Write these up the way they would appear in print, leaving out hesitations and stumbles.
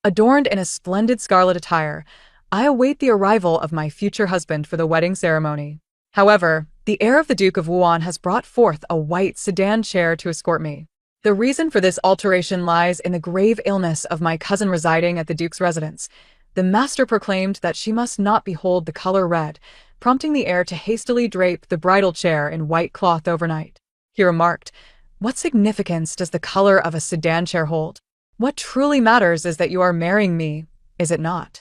Adorned in a splendid scarlet attire, I await the arrival of my future husband for the wedding ceremony. However, the heir of the Duke of Wuan has brought forth a white sedan chair to escort me. The reason for this alteration lies in the grave illness of my cousin residing at the Duke's residence. The master proclaimed that she must not behold the color red, prompting the heir to hastily drape the bridal chair in white cloth overnight. He remarked, "What significance does the color of a sedan chair hold? What truly matters is that you are marrying me, is it not?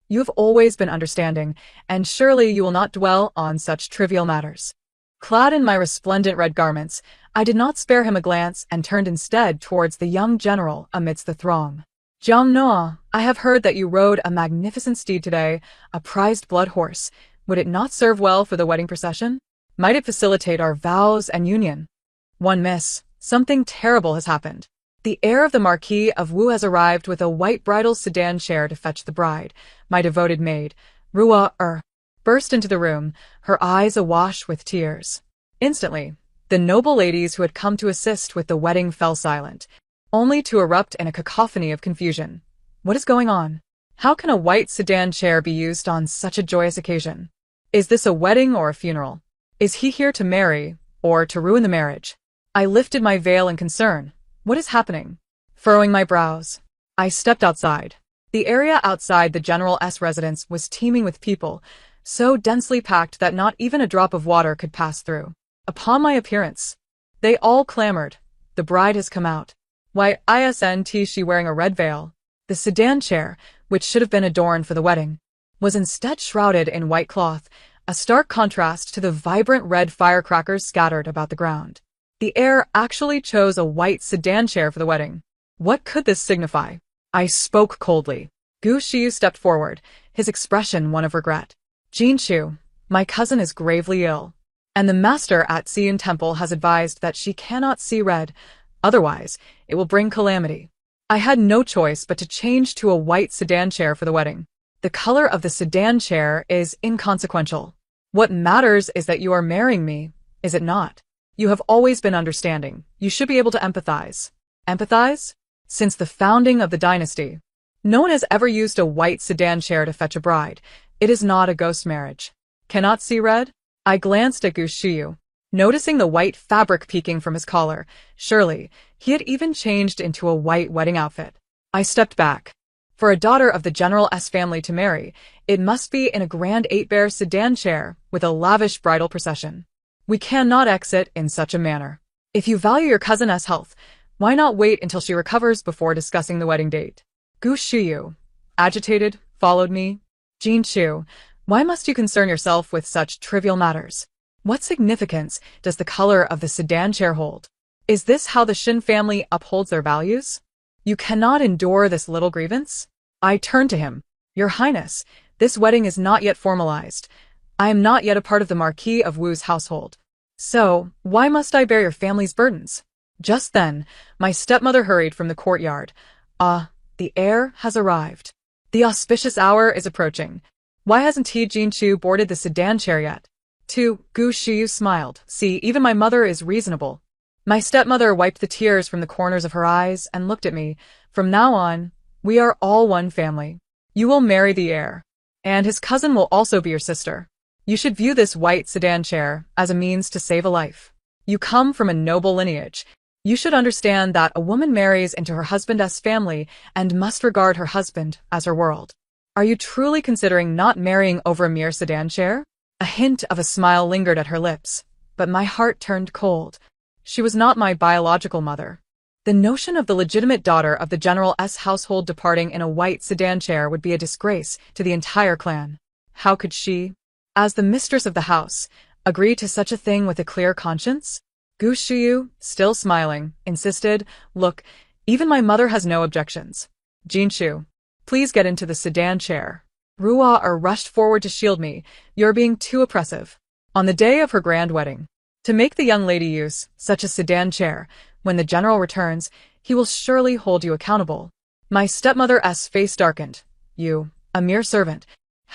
You have always been understanding, and surely you will not dwell on such trivial matters." Clad in my resplendent red garments, I did not spare him a glance and turned instead towards the young general amidst the throng. "Jiang Noah, I have heard that you rode a magnificent steed today, a prized blood horse. Would it not serve well for the wedding procession? Might it facilitate our vows and union?" "One miss. Something terrible has happened. The heir of the Marquis of Wu has arrived with a white bridal sedan chair to fetch the bride. My devoted maid, Rua burst into the room, her eyes awash with tears. Instantly, the noble ladies who had come to assist with the wedding fell silent, only to erupt in a cacophony of confusion. What is going on? How can a white sedan chair be used on such a joyous occasion? Is this a wedding or a funeral? Is he here to marry, or to ruin the marriage? I lifted my veil in concern. What is happening? Furrowing my brows, I stepped outside. The area outside the General's residence was teeming with people, so densely packed that not even a drop of water could pass through. Upon my appearance, they all clamored, "The bride has come out. Why isn't she wearing a red veil?" The sedan chair, which should have been adorned for the wedding, was instead shrouded in white cloth, a stark contrast to the vibrant red firecrackers scattered about the ground. The heir actually chose a white sedan chair for the wedding. What could this signify? I spoke coldly. Gu Shiyu stepped forward, his expression one of regret. "Jin Chu, my cousin is gravely ill, and the master at Siyun Temple has advised that she cannot see red, otherwise it will bring calamity." I had no choice but to change to a white sedan chair for the wedding. The color of the sedan chair is inconsequential. What matters is that you are marrying me, is it not? You have always been understanding. You should be able to empathize. Empathize? Since the founding of the dynasty, no one has ever used a white sedan chair to fetch a bride. It is not a ghost marriage. Cannot see red? I glanced at Gu Shiyu, noticing the white fabric peeking from his collar. Surely, he had even changed into a white wedding outfit. I stepped back. For a daughter of the General's family to marry, it must be in a grand 8-bear sedan chair with a lavish bridal procession. We cannot exit in such a manner. If you value your cousin's health, why not wait until she recovers before discussing the wedding date? Gu Shiyu, agitated, followed me. Jin Chu, why must you concern yourself with such trivial matters? What significance does the color of the sedan chair hold? Is this how the Shin family upholds their values? You cannot endure this little grievance? I turned to him. Your Highness, this wedding is not yet formalized. I am not yet a part of the Marquis of Wu's household. So, why must I bear your family's burdens? Just then, my stepmother hurried from the courtyard. The heir has arrived. The auspicious hour is approaching. Why hasn't Jin Chu boarded the sedan chair yet? Gu Shiyu smiled. See, even my mother is reasonable. My stepmother wiped the tears from the corners of her eyes and looked at me. From now on, we are all one family. You will marry the heir, and his cousin will also be your sister. You should view this white sedan chair as a means to save a life. You come from a noble lineage. You should understand that a woman marries into her husband's family and must regard her husband as her world. Are you truly considering not marrying over a mere sedan chair? A hint of a smile lingered at her lips, but my heart turned cold. She was not my biological mother. The notion of the legitimate daughter of the General's household departing in a white sedan chair would be a disgrace to the entire clan. How could she, as the mistress of the house, agree to such a thing with a clear conscience? Gu Shiyu, still smiling, insisted, "Look, even my mother has no objections. Jin Chu, please get into the sedan chair." Rua rushed forward to shield me. "You're being too oppressive. On the day of her grand wedding, to make the young lady use such a sedan chair, when the general returns, he will surely hold you accountable." My stepmother's face darkened. "You, a mere servant,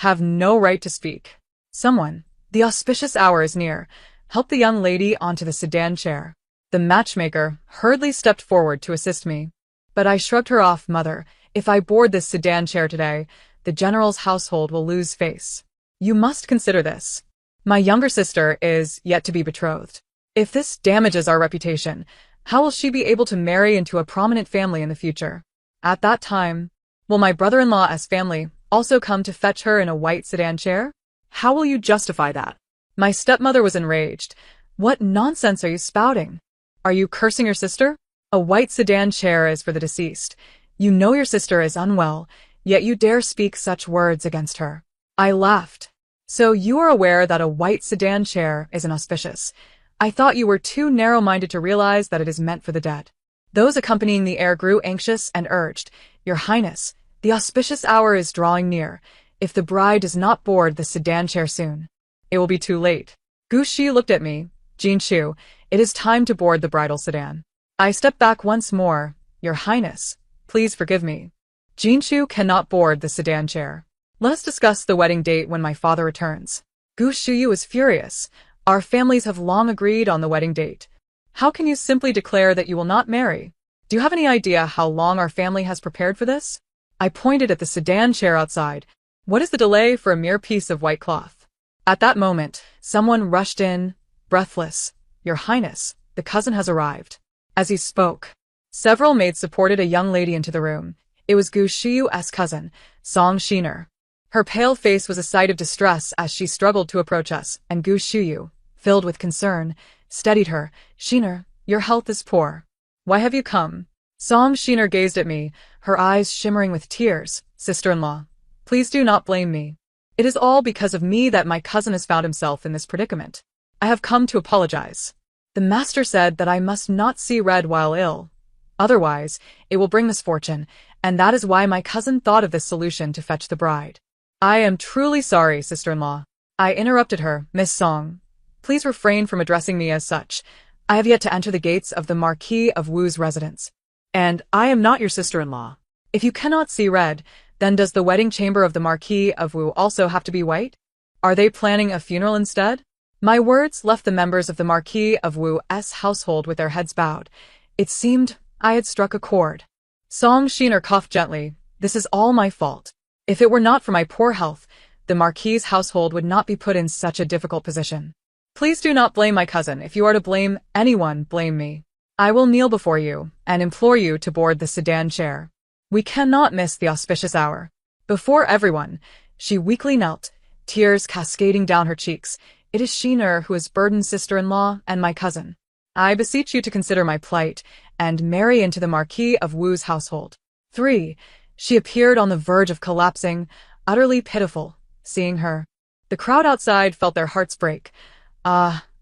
have no right to speak. Someone, the auspicious hour is near. Help the young lady onto the sedan chair." The matchmaker hurriedly stepped forward to assist me. But I shrugged her off. "Mother, If I board this sedan chair today, the general's household will lose face. You must consider this. My younger sister is yet to be betrothed. If this damages our reputation, how will she be able to marry into a prominent family in the future? At that time, will my brother-in-law's family also come to fetch her in a white sedan chair? How will you justify that? My stepmother was enraged. What nonsense are you spouting? Are you cursing your sister? A white sedan chair is for the deceased. You know your sister is unwell, yet you dare speak such words against her. I laughed. So you are aware that a white sedan chair is inauspicious. I thought you were too narrow-minded to realize that it is meant for the dead. Those accompanying the heir grew anxious and urged, Your Highness, the auspicious hour is drawing near. If the bride does not board the sedan chair soon, it will be too late. Gu Shi looked at me. Jinshu, it is time to board the bridal sedan. I stepped back once more. Your Highness, please forgive me. Jinshu cannot board the sedan chair. Let us discuss the wedding date when my father returns. Gu Shuyu is furious. Our families have long agreed on the wedding date. How can you simply declare that you will not marry? Do you have any idea how long our family has prepared for this? I pointed at the sedan chair outside. What is the delay for a mere piece of white cloth? At that moment, someone rushed in, breathless. Your Highness, the cousin has arrived. As he spoke, several maids supported a young lady into the room. It was Gu Shiyu's cousin, Song Shiner. Her pale face was a sight of distress as she struggled to approach us, and Gu Shiyu, filled with concern, steadied her. Shiner, your health is poor. Why have you come? Song Shiner gazed at me, her eyes shimmering with tears. Sister-in-law, please do not blame me. It is all because of me that my cousin has found himself in this predicament. I have come to apologize. The master said that I must not see red while ill. Otherwise, it will bring misfortune, and that is why my cousin thought of this solution to fetch the bride. I am truly sorry, sister-in-law. I interrupted her. Miss Song, please refrain from addressing me as such. I have yet to enter the gates of the Marquis of Wu's residence. And I am not your sister-in-law. If you cannot see red, then does the wedding chamber of the Marquis of Wu also have to be white? Are they planning a funeral instead? My words left the members of the Marquis of Wu's household with their heads bowed. It seemed I had struck a chord. Song Shiner coughed gently. This is all my fault. If it were not for my poor health, the Marquis's household would not be put in such a difficult position. Please do not blame my cousin. If you are to blame anyone, blame me. I will kneel before you and implore you to board the sedan chair. We cannot miss the auspicious hour. Before everyone, she weakly knelt, tears cascading down her cheeks. It is Shiner who is burdened sister-in-law and my cousin. I beseech you to consider my plight and marry into the Marquis of Wu's household. 3. She appeared on the verge of collapsing, utterly pitiful, seeing her. The crowd outside felt their hearts break.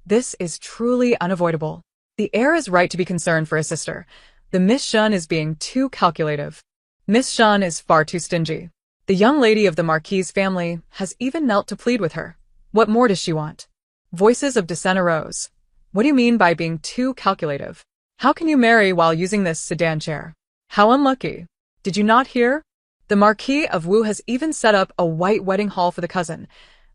This is truly unavoidable. The heir is right to be concerned for his sister. The Miss Shun is being too calculative. Miss Shun is far too stingy. The young lady of the Marquis's family has even knelt to plead with her. What more does she want? Voices of dissent arose. What do you mean by being too calculative? How can you marry while using this sedan chair? How unlucky. Did you not hear? The Marquis of Wu has even set up a white wedding hall for the cousin.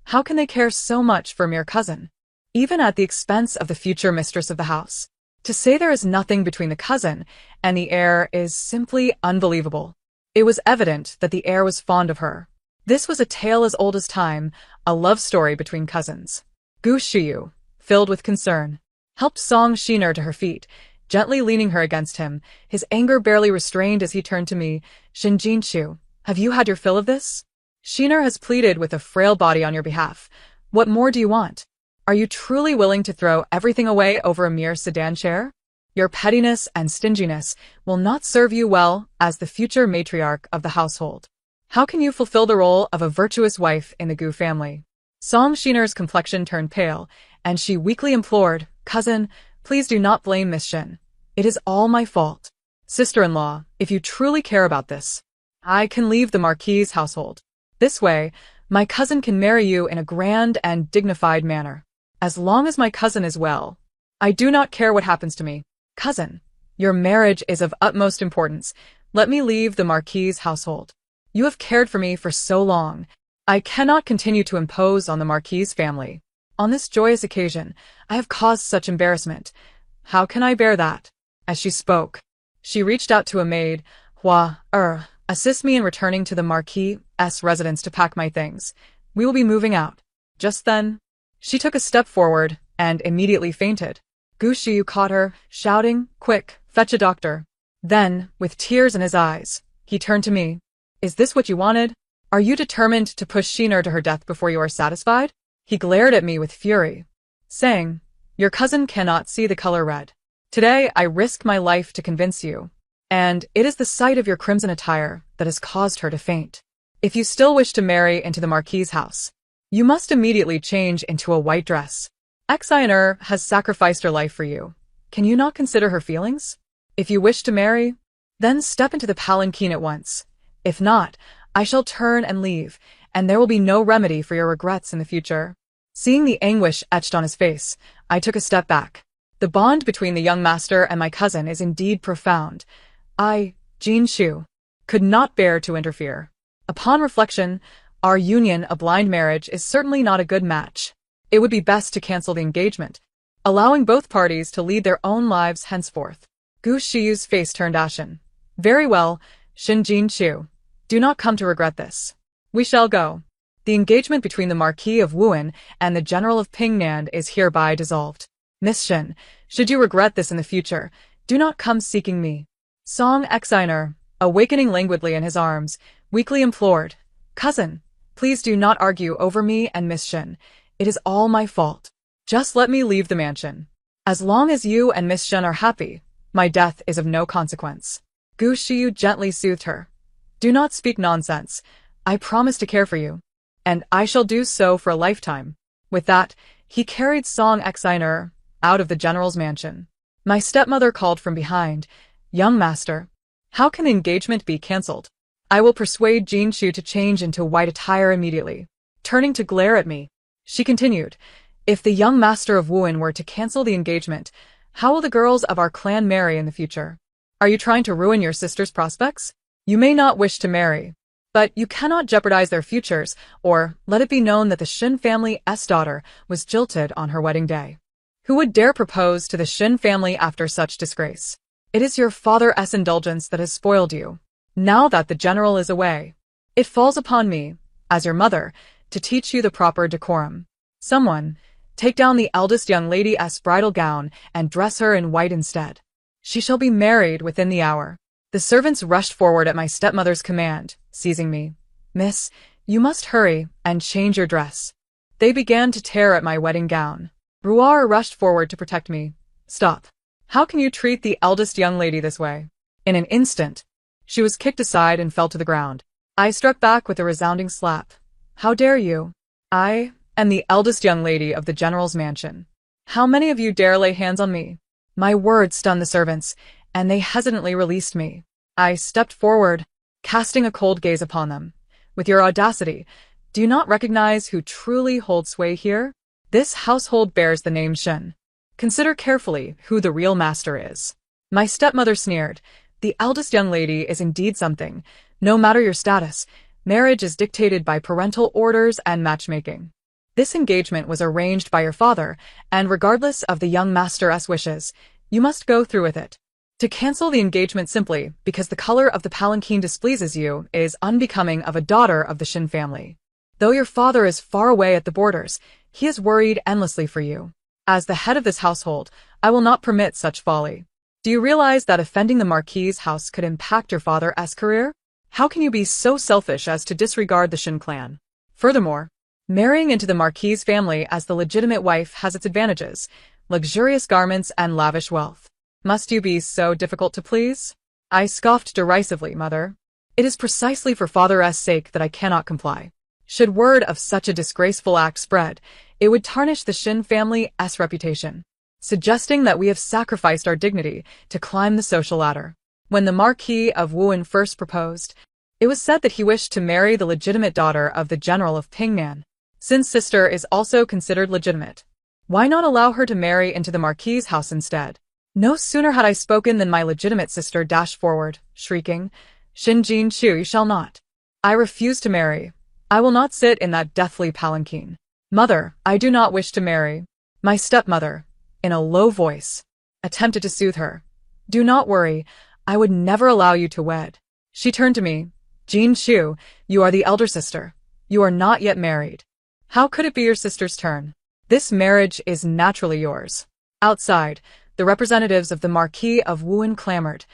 How can they care so much for a mere cousin? Even at the expense of the future mistress of the house. To say there is nothing between the cousin and the heir is simply unbelievable. It was evident that the heir was fond of her. This was a tale as old as time, a love story between cousins. Gu Shiyu, filled with concern, helped Song Shiner to her feet, gently leaning her against him, his anger barely restrained as he turned to me. Shinjinshu, have you had your fill of this? Shiner has pleaded with a frail body on your behalf. What more do you want? Are you truly willing to throw everything away over a mere sedan chair? Your pettiness and stinginess will not serve you well as the future matriarch of the household. How can you fulfill the role of a virtuous wife in the Gu family? Song Shiner's complexion turned pale, and she weakly implored, Cousin, please do not blame Miss Shin. It is all my fault. Sister-in-law, if you truly care about this, I can leave the Marquis's household. This way, my cousin can marry you in a grand and dignified manner. As long as my cousin is well, I do not care what happens to me. Cousin, your marriage is of utmost importance. Let me leave the Marquis's household. You have cared for me for so long. I cannot continue to impose on the Marquis's family. On this joyous occasion, I have caused such embarrassment. How can I bear that? As she spoke, she reached out to a maid. Assist me in returning to the Marquis' residence to pack my things. We will be moving out. Just then, she took a step forward and immediately fainted. Gu Shiyu caught her, shouting, "Quick, fetch a doctor." Then, with tears in his eyes, he turned to me. "Is this what you wanted? Are you determined to push Shiner to her death before you are satisfied?" He glared at me with fury, saying, "Your cousin cannot see the color red. Today I risk my life to convince you, and it is the sight of your crimson attire that has caused her to faint. If you still wish to marry into the Marquis' house, you must immediately change into a white dress. Exiner has sacrificed her life for you. Can you not consider her feelings? If you wish to marry, then step into the palanquin at once. If not, I shall turn and leave, and there will be no remedy for your regrets in the future." Seeing the anguish etched on his face, I took a step back. The bond between the young master and my cousin is indeed profound. I, Jin Shu, could not bear to interfere. Upon reflection, our union, a blind marriage, is certainly not a good match. It would be best to cancel the engagement, allowing both parties to lead their own lives henceforth. Gu Shiyu's face turned ashen. "Very well, Shin Jin Shu. Do not come to regret this. We shall go. The engagement between the Marquis of Wuan and the General of Pingnan is hereby dissolved. Miss Shin, should you regret this in the future, do not come seeking me." Song Exiner, awakening languidly in his arms, weakly implored, "Cousin, please do not argue over me and Miss Shin. It is all my fault. Just let me leave the mansion. As long as you and Miss Shin are happy, my death is of no consequence." Gu Shiyu gently soothed her. "Do not speak nonsense. I promise to care for you, and I shall do so for a lifetime." With that, he carried Song Exiner out of the general's mansion. My stepmother called from behind, "Young master, how can the engagement be cancelled? I will persuade Jin Shu to change into white attire immediately." Turning to glare at me, she continued, "If the young master of Wuan were to cancel the engagement, how will the girls of our clan marry in the future? Are you trying to ruin your sister's prospects? You may not wish to marry, but you cannot jeopardize their futures, or let it be known that the Shin family's daughter was jilted on her wedding day. Who would dare propose to the Shin family after such disgrace? It is your father's indulgence that has spoiled you. Now that the general is away, it falls upon me, as your mother, to teach you the proper decorum. Someone, take down the eldest young lady's bridal gown and dress her in white instead. She shall be married within the hour." The servants rushed forward at my stepmother's command, seizing me. "Miss, you must hurry and change your dress." They began to tear at my wedding gown. Ruar rushed forward to protect me. "Stop. How can you treat the eldest young lady this way?" In an instant, she was kicked aside and fell to the ground. I struck back with a resounding slap. "How dare you? I am the eldest young lady of the general's mansion. How many of you dare lay hands on me?" My words stunned the servants, and they hesitantly released me. I stepped forward, casting a cold gaze upon them. "With your audacity, do you not recognize who truly holds sway here? This household bears the name Shin. Consider carefully who the real master is." My stepmother sneered. "The eldest young lady is indeed something. No matter your status, marriage is dictated by parental orders and matchmaking. This engagement was arranged by your father, and regardless of the young master's wishes, you must go through with it. To cancel the engagement simply because the color of the palanquin displeases you is unbecoming of a daughter of the Shin family. Though your father is far away at the borders, he is worried endlessly for you. As the head of this household, I will not permit such folly. Do you realize that offending the Marquis' house could impact your father's career? How can you be so selfish as to disregard the Shin clan? Furthermore, marrying into the Marquis' family as the legitimate wife has its advantages, luxurious garments and lavish wealth. Must you be so difficult to please?" I scoffed derisively, "Mother. It is precisely for father's sake that I cannot comply. Should word of such a disgraceful act spread, it would tarnish the Shin family's reputation, suggesting that we have sacrificed our dignity to climb the social ladder. When the Marquis of Wuan first proposed, it was said that he wished to marry the legitimate daughter of the General of Pingnan. Since sister is also considered legitimate, why not allow her to marry into the Marquis' house instead?" No sooner had I spoken than my legitimate sister dashed forward, shrieking, "Shin Jin Shu, you shall not. I refuse to marry. I will not sit in that deathly palanquin. Mother, I do not wish to marry." My stepmother, in a low voice, attempted to soothe her. "Do not worry, I would never allow you to wed." She turned to me, Jean Shu, you are the elder sister. You are not yet married. How could it be your sister's turn? This marriage is naturally yours. Outside, the representatives of the Marquis of Wuan clamored,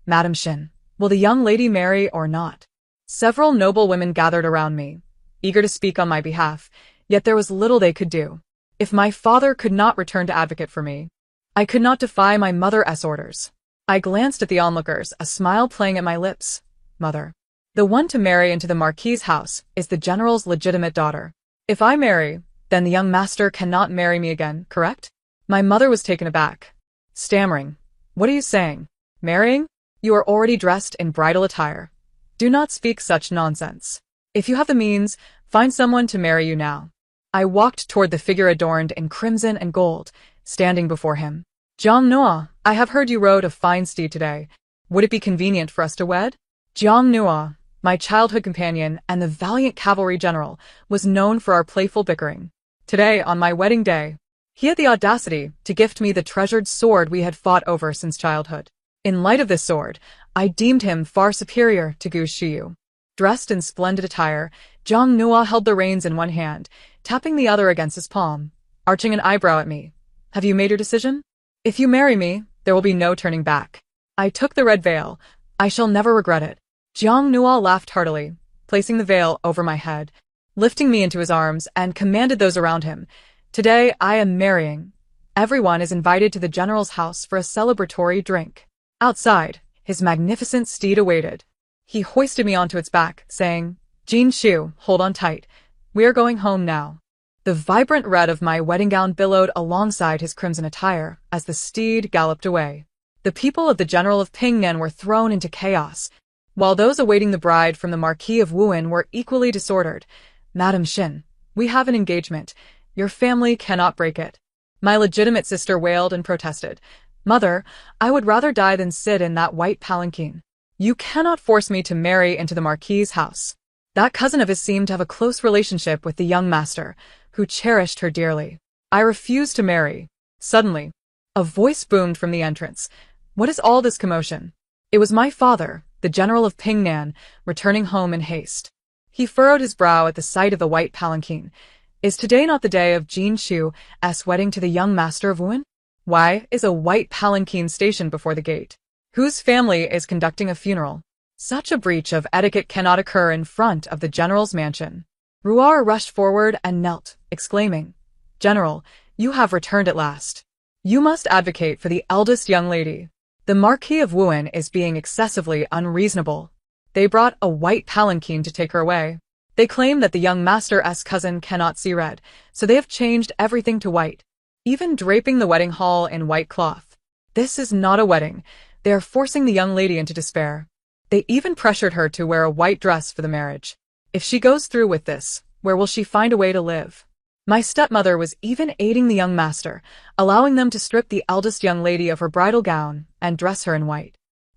Madam Shin, will the young lady marry or not? Several noble women gathered around me, eager to speak on my behalf, yet there was little they could do. If my father could not return to advocate for me, I could not defy my mother's orders. I glanced at the onlookers, a smile playing at my lips. Mother. The one to marry into the Marquis's house is the general's legitimate daughter. If I marry, then the young master cannot marry me again, correct? My mother was taken aback, stammering, what are you saying? Marrying? You are already dressed in bridal attire. Do not speak such nonsense. If you have the means, find someone to marry you now. I walked toward the figure adorned in crimson and gold, standing before him. Jiang Nua, I have heard you rode a fine steed today. Would it be convenient for us to wed? Jiang Nua, my childhood companion and the valiant cavalry general, was known for our playful bickering. Today, on my wedding day, he had the audacity to gift me the treasured sword we had fought over since childhood. In light of this sword, I deemed him far superior to Gu Shiyu. Dressed in splendid attire, Jiang Nua held the reins in one hand, tapping the other against his palm, arching an eyebrow at me. Have you made your decision? If you marry me, there will be no turning back. I took the red veil. I shall never regret it. Jiang Nua laughed heartily, placing the veil over my head, lifting me into his arms, and commanded those around him. Today I am marrying. Everyone is invited to the general's house for a celebratory drink. Outside, his magnificent steed awaited. He hoisted me onto its back, saying, Jean Shu, hold on tight. We are going home now. The vibrant red of my wedding gown billowed alongside his crimson attire as the steed galloped away. The people of the General of Pingnan were thrown into chaos, while those awaiting the bride from the Marquis of Wuan were equally disordered. Madam Shin, we have an engagement. Your family cannot break it. My legitimate sister wailed and protested. Mother, I would rather die than sit in that white palanquin. You cannot force me to marry into the Marquis's house. That cousin of his seemed to have a close relationship with the young master, who cherished her dearly. I refused to marry. Suddenly, a voice boomed from the entrance. What is all this commotion? It was my father, the General of Pingnan, returning home in haste. He furrowed his brow at the sight of the white palanquin. Is today not the day of Jean Shu's wedding to the young master of Wuan? Why is a white palanquin stationed before the gate? Whose family is conducting a funeral? Such a breach of etiquette cannot occur in front of the general's mansion. Ruar rushed forward and knelt, exclaiming, General, you have returned at last. You must advocate for the eldest young lady. The Marquis of Wuan is being excessively unreasonable. They brought a white palanquin to take her away. They claim that the young master's cousin cannot see red, so they have changed everything to white, even draping the wedding hall in white cloth. This is not a wedding. They are forcing the young lady into despair. They even pressured her to wear a white dress for the marriage. If she goes through with this, where will she find a way to live? My stepmother was even aiding the young master, allowing them to strip the eldest young lady of her bridal gown and dress her in white.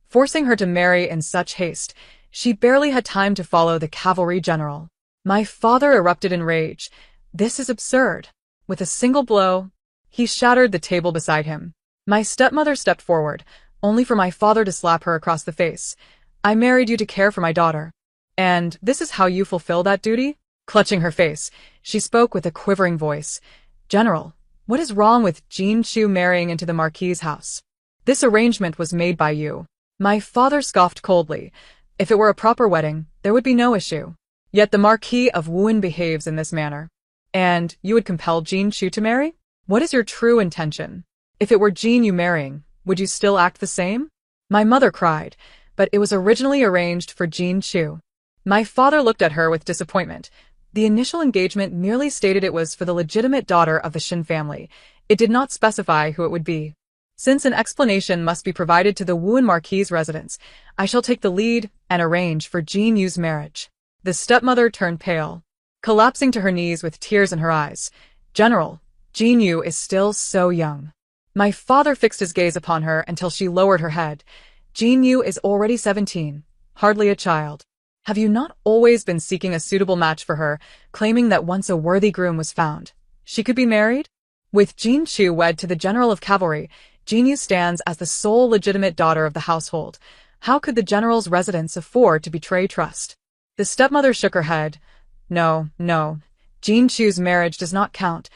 Forcing her to marry in such haste, she barely had time to follow the cavalry general. My father erupted in rage. This is absurd. With a single blow, he shattered the table beside him. My stepmother stepped forward, only for my father to slap her across the face. I married you to care for my daughter. And this is how you fulfill that duty? Clutching her face, she spoke with a quivering voice. General, what is wrong with Jean Shu marrying into the Marquis's house? This arrangement was made by you. My father scoffed coldly. If it were a proper wedding, there would be no issue. Yet the Marquis of Wuan behaves in this manner. And you would compel Jean Shu to marry? What is your true intention? If it were Jean you marrying, would you still act the same? My mother cried, but it was originally arranged for Jean Shu. My father looked at her with disappointment. The initial engagement merely stated it was for the legitimate daughter of the Shin family. It did not specify who it would be. Since an explanation must be provided to the Wuan Marquis's residence, I shall take the lead and arrange for Jean Yu's marriage. The stepmother turned pale, collapsing to her knees with tears in her eyes. General, Jean Yu is still so young. My father fixed his gaze upon her until she lowered her head. Jean Yu is already 17, hardly a child. Have you not always been seeking a suitable match for her, claiming that once a worthy groom was found, she could be married? With Jean Shu wed to the General of Cavalry, Jean Yu stands as the sole legitimate daughter of the household. How could the general's residence afford to betray trust? The stepmother shook her head. No, no. Jean Chu's marriage does not count.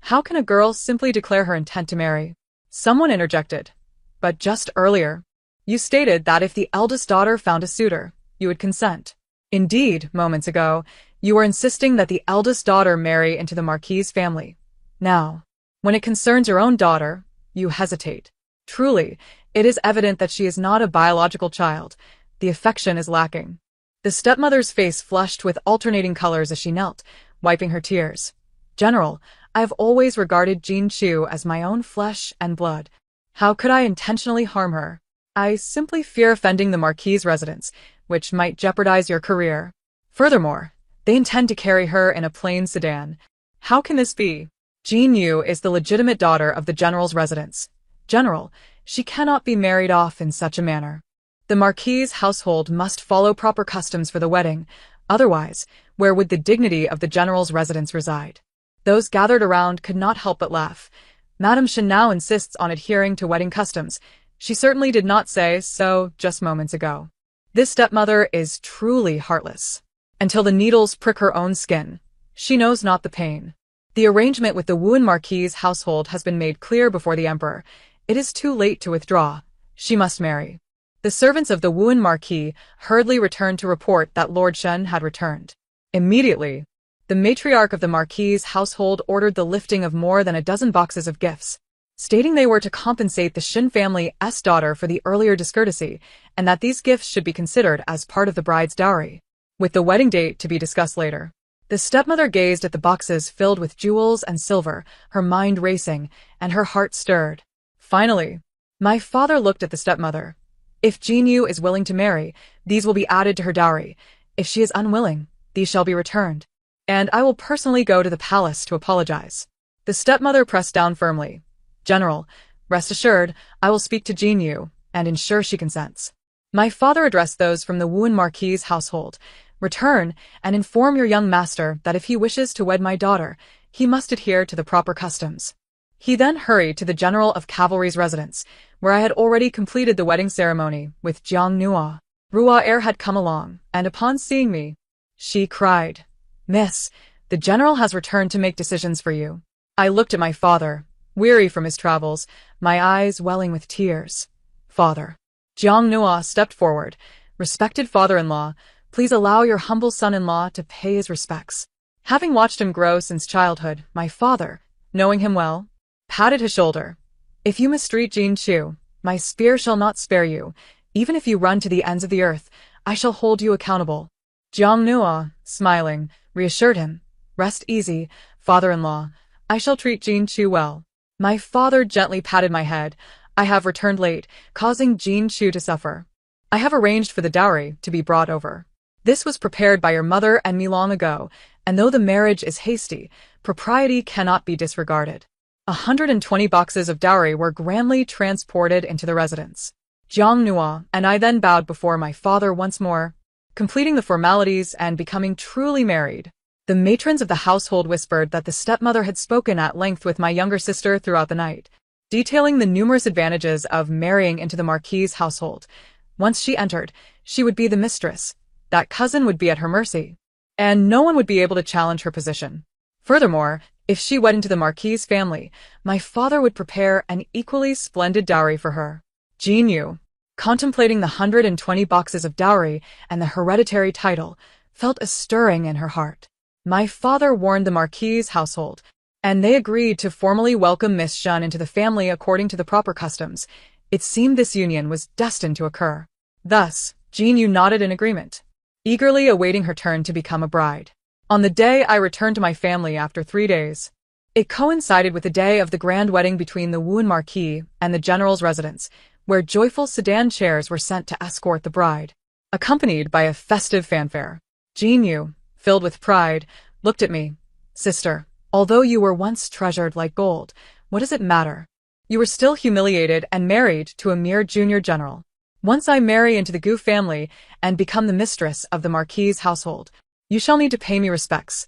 How can a girl simply declare her intent to marry? Someone interjected. But just earlier, you stated that if the eldest daughter found a suitor, you would consent. Indeed, moments ago, you were insisting that the eldest daughter marry into the Marquis' family. Now, when it concerns your own daughter, you hesitate. Truly, it is evident that she is not a biological child. The affection is lacking. The stepmother's face flushed with alternating colors as she knelt, wiping her tears. General, I have always regarded Jean Chu as my own flesh and blood. How could I intentionally harm her? I simply fear offending the Marquis' residence, which might jeopardize your career. Furthermore, they intend to carry her in a plain sedan. How can this be? Jean Yu is the legitimate daughter of the general's residence. General, she cannot be married off in such a manner. The Marquis' household must follow proper customs for the wedding. Otherwise, where would the dignity of the general's residence reside? Those gathered around could not help but laugh. Madame Shen now insists on adhering to wedding customs. She certainly did not say so just moments ago. This stepmother is truly heartless. Until the needles prick her own skin, she knows not the pain. The arrangement with the Wuan Marquis' household has been made clear before the emperor. It is too late to withdraw. She must marry. The servants of the Wuan Marquis hurriedly returned to report that Lord Shen had returned. Immediately, the matriarch of the Marquis' household ordered the lifting of more than a dozen boxes of gifts, stating they were to compensate the Shen family's daughter for the earlier discourtesy, and that these gifts should be considered as part of the bride's dowry, with the wedding date to be discussed later. The stepmother gazed at the boxes filled with jewels and silver, her mind racing, and her heart stirred. Finally, my father looked at the stepmother. If Jean Yu is willing to marry, these will be added to her dowry. If she is unwilling, these shall be returned. And I will personally go to the palace to apologize. The stepmother pressed down firmly. General, rest assured, I will speak to Jean Yu and ensure she consents. My father addressed those from the Wuan Marquis' household. Return and inform your young master that if he wishes to wed my daughter, he must adhere to the proper customs. He then hurried to the General of Cavalry's residence, where I had already completed the wedding ceremony with Jiang Nua. Rua Er had come along, and upon seeing me, she cried, Miss, the general has returned to make decisions for you. I looked at my father, weary from his travels, my eyes welling with tears. Father. Jiang Nua stepped forward. Respected father-in-law, please allow your humble son-in-law to pay his respects. Having watched him grow since childhood, my father, knowing him well, patted his shoulder. If you mistreat Jean Chu, my spear shall not spare you. Even if you run to the ends of the earth, I shall hold you accountable. Jiang Nua, smiling, reassured him. Rest easy, father-in-law. I shall treat Jean Chu well. My father gently patted my head. I have returned late, causing Jean Chu to suffer. I have arranged for the dowry to be brought over. This was prepared by your mother and me long ago, and though the marriage is hasty, propriety cannot be disregarded. 120 boxes of dowry were grandly transported into the residence. Jiang Nua and I then bowed before my father once more, completing the formalities and becoming truly married. The matrons of the household whispered that the stepmother had spoken at length with my younger sister throughout the night, detailing the numerous advantages of marrying into the Marquis' household. Once she entered, she would be the mistress. That cousin would be at her mercy, and no one would be able to challenge her position. Furthermore, if she wed into the Marquis' family, my father would prepare an equally splendid dowry for her. Jean Yu, contemplating the 120 boxes of dowry and the hereditary title, felt a stirring in her heart. My father warned the Marquis' household, and they agreed to formally welcome Miss Shen into the family according to the proper customs. It seemed this union was destined to occur. Thus, Jean Yu nodded in agreement, eagerly awaiting her turn to become a bride. On the day I returned to my family after 3 days, it coincided with the day of the grand wedding between the Wuan Marquis and the general's residence, where joyful sedan chairs were sent to escort the bride, accompanied by a festive fanfare. Jean Yu, filled with pride, looked at me. Sister, although you were once treasured like gold, what does it matter? You were still humiliated and married to a mere junior general. Once I marry into the Gu family and become the mistress of the Marquis' household, you shall need to pay me respects.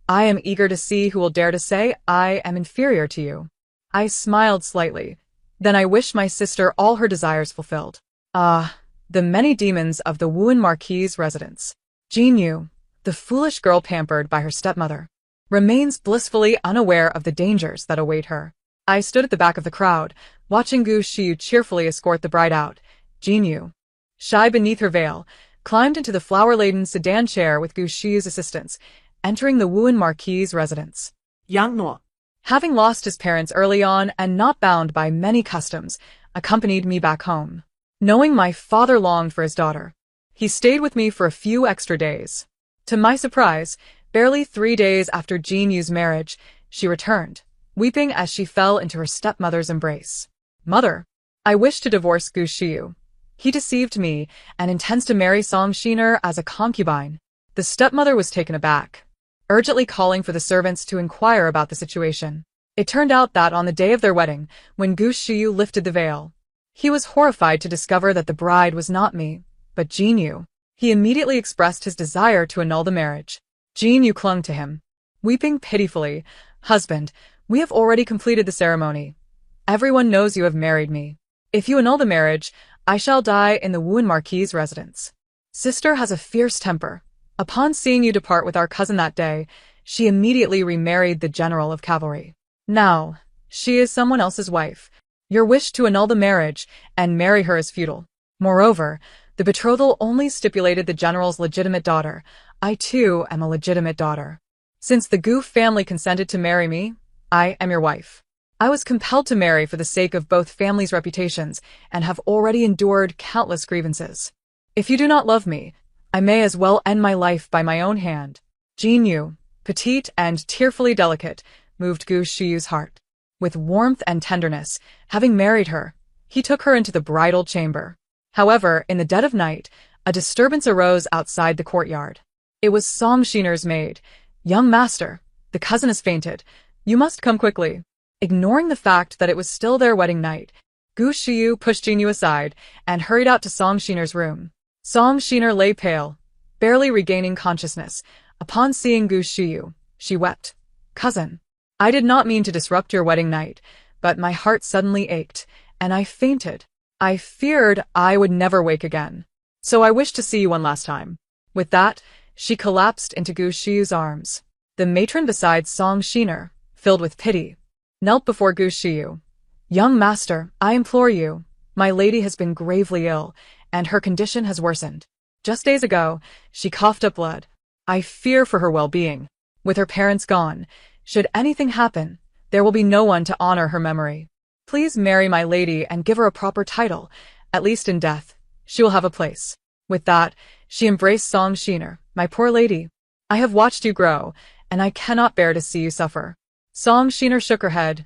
I am eager to see who will dare to say I am inferior to you. I smiled slightly. Then I wish my sister all her desires fulfilled. Ah, the many demons of the Wuan Marquis' residence. Jinyu, the foolish girl pampered by her stepmother, remains blissfully unaware of the dangers that await her. I stood at the back of the crowd, watching Gu Shiyu cheerfully escort the bride out. Jinyu, shy beneath her veil, climbed into the flower-laden sedan chair with Gu Shiyu's assistance, entering the Wuhan Marquis' residence. Yang Nuo, Having lost his parents early on and not bound by many customs, accompanied me back home. Knowing my father longed for his daughter, he stayed with me for a few extra days. To my surprise, barely 3 days after Jinyu's marriage, she returned, weeping as she fell into her stepmother's embrace. Mother, I wish to divorce Gu Shiyu. He deceived me and intends to marry Song Shiner as a concubine. The stepmother was taken aback, urgently calling for the servants to inquire about the situation. It turned out that on the day of their wedding, when Gu Shiyu lifted the veil, he was horrified to discover that the bride was not me, but Jinyu. He immediately expressed his desire to annul the marriage. Jinyu clung to him, weeping pitifully. Husband, we have already completed the ceremony. Everyone knows you have married me. If you annul the marriage, I shall die in the Wuhan Marquis' residence. Sister has a fierce temper. Upon seeing you depart with our cousin that day, she immediately remarried the general of cavalry. Now, she is someone else's wife. Your wish to annul the marriage and marry her is futile. Moreover, the betrothal only stipulated the general's legitimate daughter. I too am a legitimate daughter. Since the Gu family consented to marry me, I am your wife. I was compelled to marry for the sake of both families' reputations and have already endured countless grievances. If you do not love me, I may as well end my life by my own hand. Jinyu, petite and tearfully delicate, moved Gu Shiyu's heart. With warmth and tenderness, having married her, he took her into the bridal chamber. However, in the dead of night, a disturbance arose outside the courtyard. It was Song Shiner's maid. Young master, the cousin has fainted. You must come quickly. Ignoring the fact that it was still their wedding night, Gu Shiyu pushed Jinyu aside and hurried out to Song Shiner's room. Song Shiner lay pale, barely regaining consciousness. Upon seeing Gu Shiyu, she wept. Cousin, I did not mean to disrupt your wedding night, but my heart suddenly ached, and I fainted. I feared I would never wake again. So I wished to see you one last time. With that, she collapsed into Gu Shiyu's arms. The matron beside Song Shiner, filled with pity, knelt before Gu Shiyu. Young master, I implore you. My lady has been gravely ill, and her condition has worsened. Just days ago, she coughed up blood. I fear for her well-being. With her parents gone, should anything happen, there will be no one to honor her memory. Please marry my lady and give her a proper title. At least in death, she will have a place. With that, she embraced Song Shiner. My poor lady, I have watched you grow, and I cannot bear to see you suffer. Song Shiner shook her head.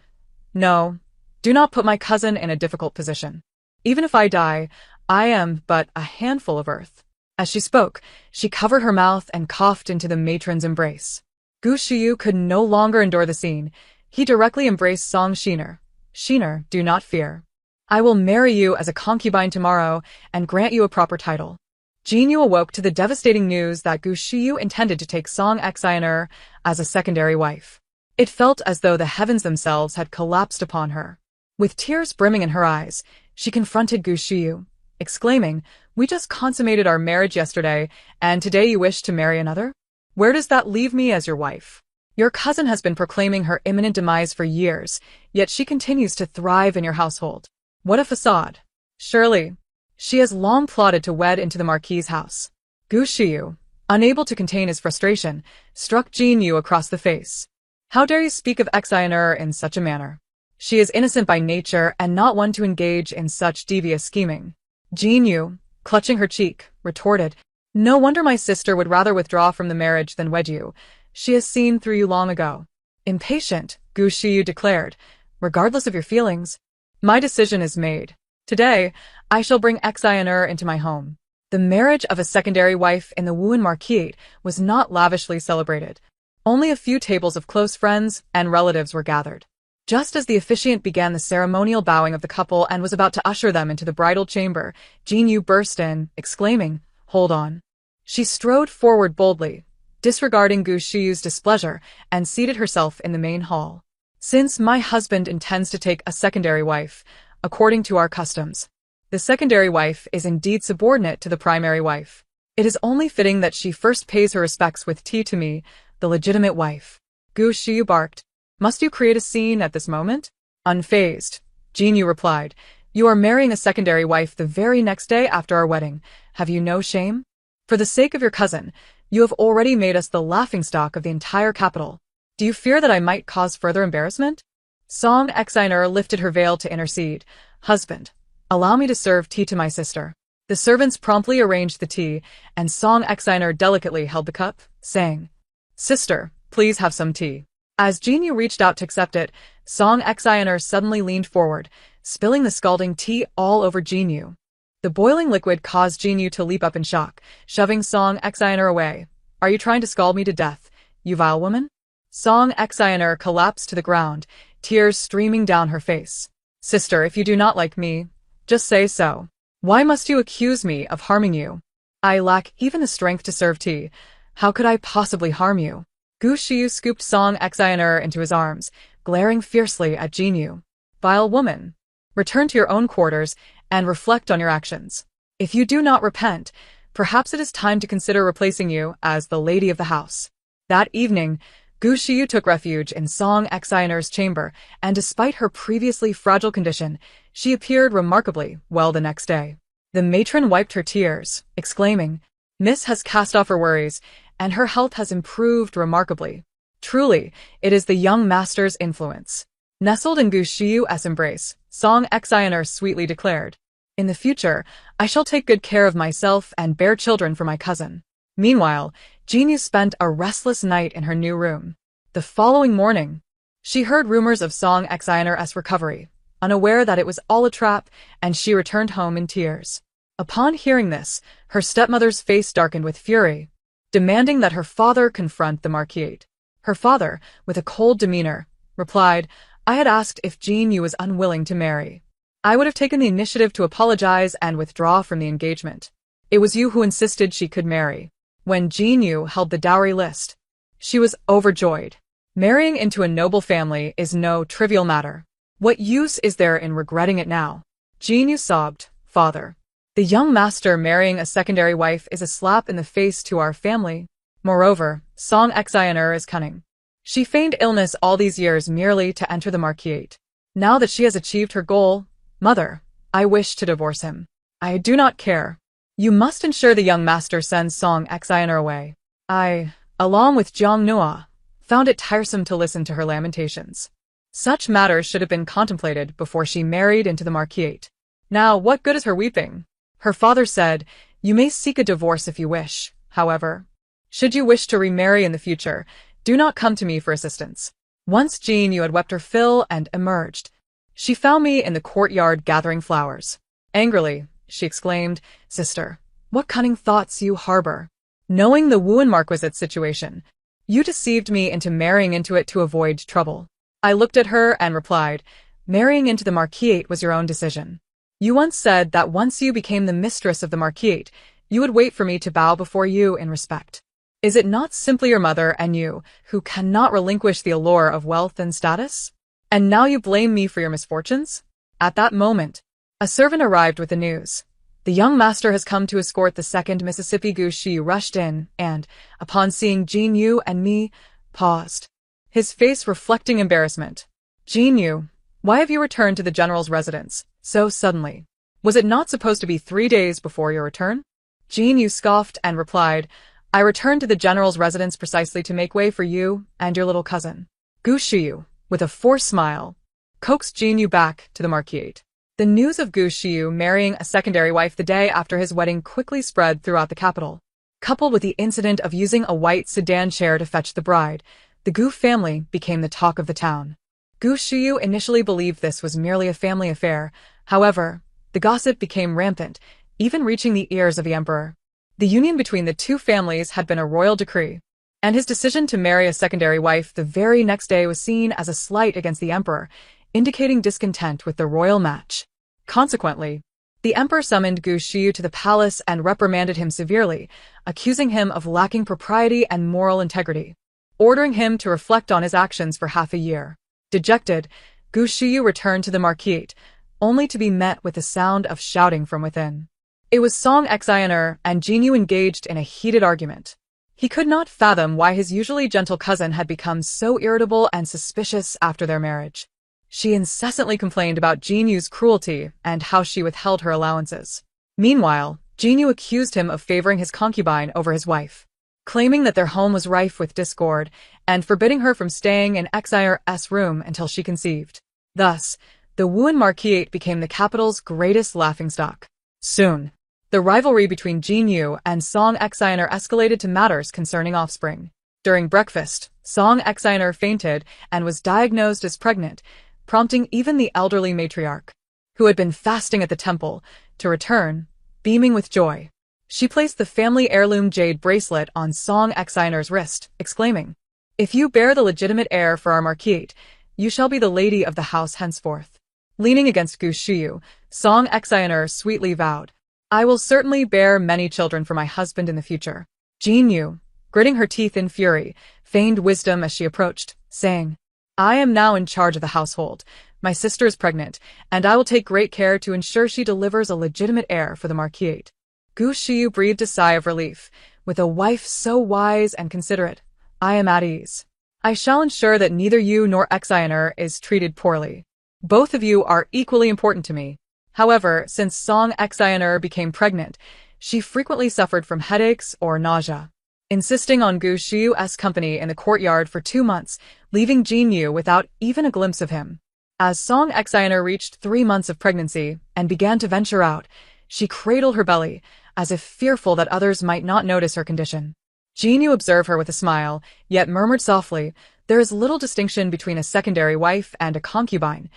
No, do not put my cousin in a difficult position. Even if I die, I am but a handful of earth. As she spoke, she covered her mouth and coughed into the matron's embrace. Gu Shiyu could no longer endure the scene. He directly embraced Song Shiner. Shiner, do not fear. I will marry you as a concubine tomorrow and grant you a proper title. Jinyu awoke to the devastating news that Gu Shiyu intended to take Song Xiner as a secondary wife. It felt as though the heavens themselves had collapsed upon her. With tears brimming in her eyes, she confronted Gu Shiyu, exclaiming, We just consummated our marriage yesterday, and today you wish to marry another? Where does that leave me as your wife? Your cousin has been proclaiming her imminent demise for years, yet she continues to thrive in your household. What a facade. Surely, she has long plotted to wed into the Marquis' house. Gu Shiyu, unable to contain his frustration, struck Jinyu across the face. How dare you speak of Xiner in such a manner? She is innocent by nature and not one to engage in such devious scheming. Jinyu, clutching her cheek, retorted, No wonder my sister would rather withdraw from the marriage than wed you. She has seen through you long ago. Impatient, Gu Shiyu declared, Regardless of your feelings, my decision is made. Today, I shall bring Xiner into my home. The marriage of a secondary wife in the Wuhan Marquis was not lavishly celebrated. Only a few tables of close friends and relatives were gathered. Just as the officiant began the ceremonial bowing of the couple and was about to usher them into the bridal chamber, Jinyu burst in, exclaiming, Hold on. She strode forward boldly, disregarding Gu Shiyu's displeasure, and seated herself in the main hall. Since my husband intends to take a secondary wife, according to our customs, the secondary wife is indeed subordinate to the primary wife. It is only fitting that she first pays her respects with tea to me, the legitimate wife. Gu Shiyu barked. Must you create a scene at this moment? Unfazed, Jinyu replied. You are marrying a secondary wife the very next day after our wedding. Have you no shame? For the sake of your cousin, you have already made us the laughingstock of the entire capital. Do you fear that I might cause further embarrassment? Song Exiner lifted her veil to intercede. Husband, allow me to serve tea to my sister. The servants promptly arranged the tea, and Song Exiner delicately held the cup, saying, Sister, please have some tea. As Jinyu reached out to accept it, Song Exiner suddenly leaned forward, spilling the scalding tea all over Jinyu. The boiling liquid caused Jinyu to leap up in shock, shoving Song Exiner away. Are you trying to scald me to death, you vile woman? Song Exiner collapsed to the ground, tears streaming down her face. Sister, if you do not like me, just say so. Why must you accuse me of harming you? I lack even the strength to serve tea. How could I possibly harm you? Gu Shiyu scooped Song Exiner into his arms, glaring fiercely at Jinyu. Vile woman. Return to your own quarters and reflect on your actions. If you do not repent, perhaps it is time to consider replacing you as the lady of the house. That evening, Gu Shiyu took refuge in Song Exiner's chamber, and despite her previously fragile condition, she appeared remarkably well the next day. The matron wiped her tears, exclaiming, Miss has cast off her worries, and her health has improved remarkably. Truly, it is the young master's influence. Nestled in Gu Shiyu's embrace, Song Exiner sweetly declared, In the future, I shall take good care of myself and bear children for my cousin. Meanwhile, Jinyu spent a restless night in her new room. The following morning, she heard rumors of Song Exiner's recovery, unaware that it was all a trap, and she returned home in tears. Upon hearing this, her stepmother's face darkened with fury, demanding that her father confront the Marquise. Her father, with a cold demeanor, replied, I had asked if Jinyu was unwilling to marry. I would have taken the initiative to apologize and withdraw from the engagement. It was you who insisted she could marry. When Jinyu held the dowry list, she was overjoyed. Marrying into a noble family is no trivial matter. What use is there in regretting it now? Jinyu sobbed, Father, the young master marrying a secondary wife is a slap in the face to our family. Moreover, Song Exiner is cunning. She feigned illness all these years merely to enter the Marquise. Now that she has achieved her goal, Mother, I wish to divorce him. I do not care. You must ensure the young master sends Song Exiner away. I, along with Jiang Nua, found it tiresome to listen to her lamentations. Such matters should have been contemplated before she married into the Marquise. Now, what good is her weeping? Her father said, You may seek a divorce if you wish, however. Should you wish to remarry in the future, do not come to me for assistance. Once Jinyu had wept her fill and emerged. She found me in the courtyard gathering flowers. Angrily, she exclaimed, Sister, what cunning thoughts you harbor. Knowing the Wuan Marquisate situation, you deceived me into marrying into it to avoid trouble. I looked at her and replied, Marrying into the Marquise was your own decision. You once said that once you became the mistress of the Marquise, you would wait for me to bow before you in respect. Is it not simply your mother and you who cannot relinquish the allure of wealth and status? And now you blame me for your misfortunes? At that moment, a servant arrived with the news. The young master has come to escort the second Mississippi. Gu Shiyu rushed in and, upon seeing Jinyu and me, paused, his face reflecting embarrassment. Jinyu, why have you returned to the general's residence so suddenly? Was it not supposed to be 3 days before your return? Jinyu scoffed and replied, I returned to the general's residence precisely to make way for you and your little cousin. Gu Shiyu, with a forced smile, coaxed Jinyu back to the Marquise. The news of Gu Shiyu marrying a secondary wife the day after his wedding quickly spread throughout the capital. Coupled with the incident of using a white sedan chair to fetch the bride, the Gu family became the talk of the town. Gu Shiyu initially believed this was merely a family affair. However, the gossip became rampant, even reaching the ears of the emperor. The union between the two families had been a royal decree, and his decision to marry a secondary wife the very next day was seen as a slight against the emperor, indicating discontent with the royal match. Consequently, the emperor summoned Gu Shiyu to the palace and reprimanded him severely, accusing him of lacking propriety and moral integrity, ordering him to reflect on his actions for half a year. Dejected, Gu Shiyu returned to the Marquise, only to be met with the sound of shouting from within. It was Song Exioner and Jinyu engaged in a heated argument. He could not fathom why his usually gentle cousin had become so irritable and suspicious after their marriage. She incessantly complained about Jinyu's cruelty and how she withheld her allowances. Meanwhile, Jinyu accused him of favoring his concubine over his wife, claiming that their home was rife with discord and forbidding her from staying in Exioner's room until she conceived. Thus, the Wuhan Marquisate became the capital's greatest laughingstock. Soon, the rivalry between Jinyu and Song Exioner escalated to matters concerning offspring. During breakfast, Song Exioner fainted and was diagnosed as pregnant, prompting even the elderly matriarch, who had been fasting at the temple, to return, beaming with joy. She placed the family heirloom jade bracelet on Song Exioner's wrist, exclaiming, "If you bear the legitimate heir for our Marquisate, you shall be the lady of the house henceforth." Leaning against Gu Shiyu, Song Exioner sweetly vowed, "I will certainly bear many children for my husband in the future." Jinyu, gritting her teeth in fury, feigned wisdom as she approached, saying, "I am now in charge of the household. My sister is pregnant, and I will take great care to ensure she delivers a legitimate heir for the Marquisate." Gu Shiyu breathed a sigh of relief. With a wife so wise and considerate, I am at ease. I shall ensure that neither you nor Exioner is treated poorly. Both of you are equally important to me. However, since Song Exioner became pregnant, she frequently suffered from headaches or nausea, insisting on Gu Shiyu's company in the courtyard for 2 months, leaving Jinyu without even a glimpse of him. As Song Exioner reached 3 months of pregnancy and began to venture out, she cradled her belly, as if fearful that others might not notice her condition. Jinyu observed her with a smile, yet murmured softly, "There is little distinction between a secondary wife and a concubine.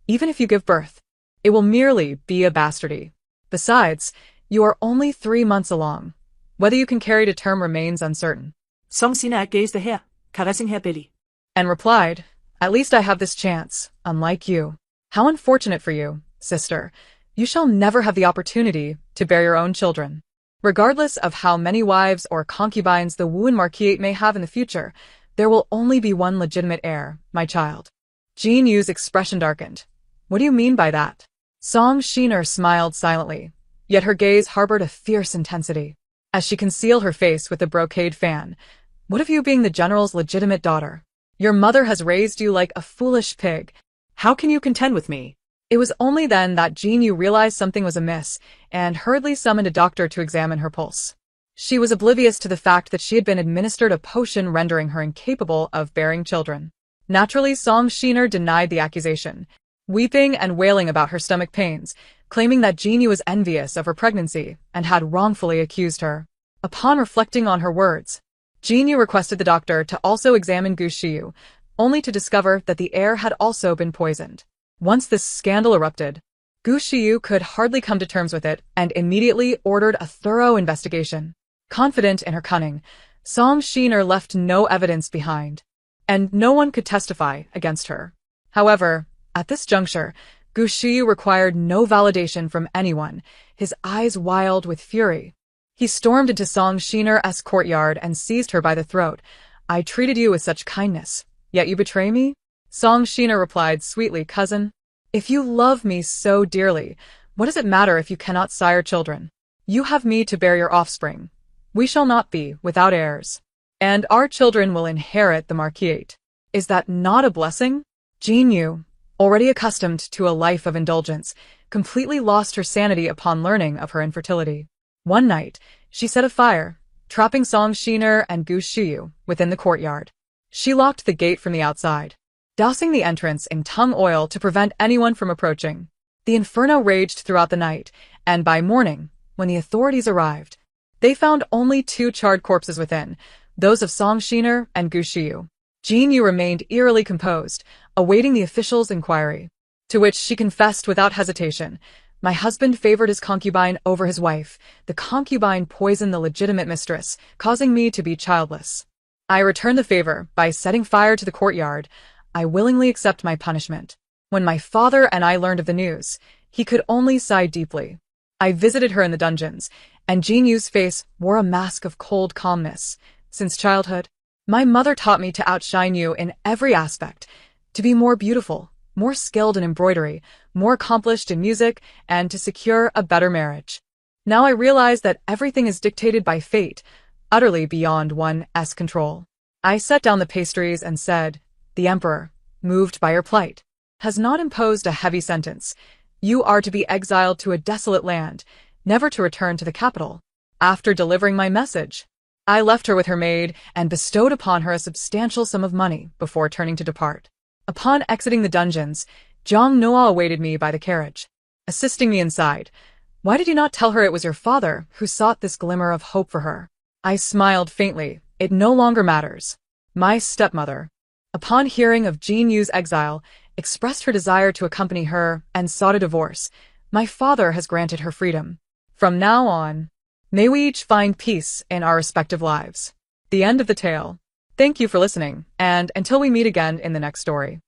Even if you give birth, it will merely be a bastardy. Besides, you are only 3 months along. Whether you can carry to term remains uncertain." Song Xina gazed at her, caressing her belly, and replied, "At least I have this chance, unlike you. How unfortunate for you, sister. You shall never have the opportunity to bear your own children. Regardless of how many wives or concubines the Wuhan Marquisate may have in the future, there will only be one legitimate heir, my child." Jinyu's expression darkened. "What do you mean by that?" Song Xina smiled silently, yet her gaze harbored a fierce intensity, as she concealed her face with a brocade fan. "What of you being the general's legitimate daughter? Your mother has raised you like a foolish pig. How can you contend with me?" It was only then that Jinyu realized something was amiss and hurriedly summoned a doctor to examine her pulse. She was oblivious to the fact that she had been administered a potion rendering her incapable of bearing children. Naturally, Song Xina denied the accusation, weeping and wailing about her stomach pains, claiming that Jinyu was envious of her pregnancy and had wrongfully accused her. Upon reflecting on her words, Jinyu requested the doctor to also examine Gu Shiyu, only to discover that the heir had also been poisoned. Once this scandal erupted, Gu Shiyu could hardly come to terms with it and immediately ordered a thorough investigation. Confident in her cunning, Song Xina left no evidence behind, and no one could testify against her. However, at this juncture, Gu Shiyu required no validation from anyone, his eyes wild with fury. He stormed into Song Xina's courtyard and seized her by the throat. "I treated you with such kindness, yet you betray me?" Song Xina replied sweetly, "Cousin, if you love me so dearly, what does it matter if you cannot sire children? You have me to bear your offspring. We shall not be without heirs, and our children will inherit the Marquisate. Is that not a blessing?" Jinyu, already accustomed to a life of indulgence, completely lost her sanity upon learning of her infertility. One night, she set a fire, trapping Song Xina and Gu Shiyu within the courtyard. She locked the gate from the outside, dousing the entrance in tung oil to prevent anyone from approaching. The inferno raged throughout the night, and by morning, when the authorities arrived, they found only 2 charred corpses within, those of Song Xina and Gu Shiyu. Jinyu remained eerily composed, awaiting the officials' inquiry, to which she confessed without hesitation, "My husband favored his concubine over his wife. The concubine poisoned the legitimate mistress, causing me to be childless. I returned the favor by setting fire to the courtyard. I willingly accept my punishment." When my father and I learned of the news, he could only sigh deeply. I visited her in the dungeons, and Jinyu's face wore a mask of cold calmness. "Since childhood, my mother taught me to outshine you in every aspect, to be more beautiful, more skilled in embroidery, more accomplished in music, and to secure a better marriage. Now I realize that everything is dictated by fate, utterly beyond one's control. I set down the pastries and said, "The Emperor, moved by your plight, has not imposed a heavy sentence. You are to be exiled to a desolate land, never to return to the capital." After delivering my message, I left her with her maid and bestowed upon her a substantial sum of money before turning to depart. Upon exiting the dungeons, Zhang Noa awaited me by the carriage, assisting me inside. "Why did you not tell her it was your father who sought this glimmer of hope for her?" I smiled faintly. "It no longer matters." My stepmother, upon hearing of Jin Yu's exile, expressed her desire to accompany her and sought a divorce. My father has granted her freedom. From now on, may we each find peace in our respective lives. The end of the tale. Thank you for listening, and until we meet again in the next story.